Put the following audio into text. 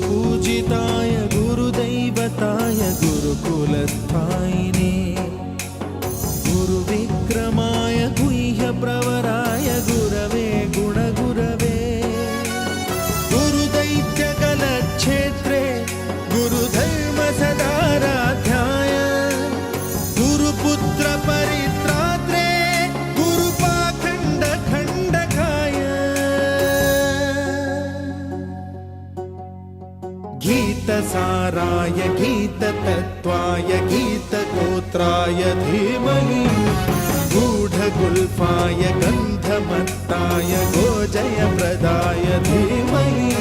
गुरुपूजिताय गुरुदैवताय गुरुकुलस्थायिने गुरुविक्रमाय गुह्यप्रवराय गुरवे गुणगुरवे गुरुदैत्यकलक्षेत्रे गुरुधर्मसदाराध्याय गुरुपुत्रपरित्रात्रे गुरुपाखण्डखण्डकाय गीतसाराय गीततत्त्वाय गीतगोत्राय धीमहि गूढगुल्फाय गन्धमत्ताय गोजयप्रदाय धीमहि